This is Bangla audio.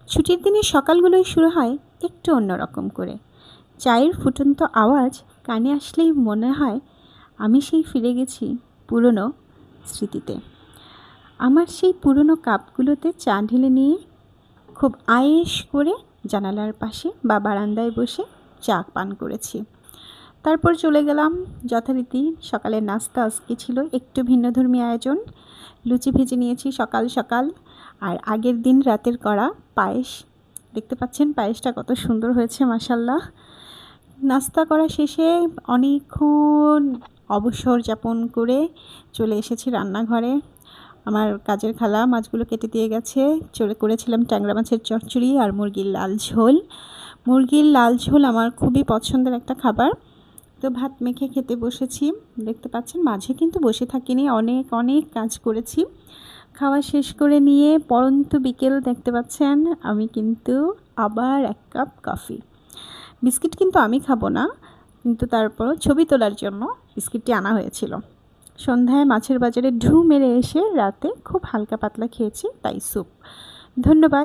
ছুটির দিনের সকালগুলোই শুরু হয় একটু অন্যরকম করে। চায়ের ফুটন্ত আওয়াজ কানে আসলেই মনে হয় আমি সেই ফিরে গেছি পুরনো স্মৃতিতে। আমার সেই পুরনো কাপগুলোতে চা ঢেলে নিয়ে খুব আয়েশ করে জানালার পাশে বা বারান্দায় বসে চা পান করেছি। তারপর চলে গেলাম যথারীতি। সকালের নাস্তা আজকে ছিল একটু ভিন্নধর্মী আয়োজন। লুচি ভেজে নিয়েছি সকাল সকাল, আর আগের দিন রাতের করা পায়েস। দেখতে পাচ্ছেন পায়েসটা কত সুন্দর হয়েছে মাশাল্লাহ। নাস্তা করা শেষে অনেকক্ষণ অবসর যাপন করে চলে এসেছি রান্নাঘরে। আমার কাজের খালা মাছগুলো কেটে দিয়ে গেছে। করেছিলাম ট্যাংরা মাছের চচ্চড়ি আর মুরগির লাল ঝোল। মুরগির লাল ঝোল আমার খুবই পছন্দের একটা খাবার। তো ভাত মেখে খেতে বসেছি। দেখতে পাচ্ছেন মাঝে কিন্তু বসে থাকিনি, অনেক অনেক কাজ করেছি। খাওয়া শেষ করে নিয়ে পরন্ত বিকেল, দেখতে পাচ্ছেন আমি কিন্তু আবার এক কাপ কফি। বিস্কিট কিন্তু আমি খাবো না, কিন্তু তারপরও ছবি তোলার জন্য বিস্কিটটি আনা হয়েছিল। সন্ধ্যায় মাছের বাজারে ঢু মেরে এসে রাতে খুব হালকা পাতলা খেয়েছি, তাই স্যুপ। ধন্যবাদ।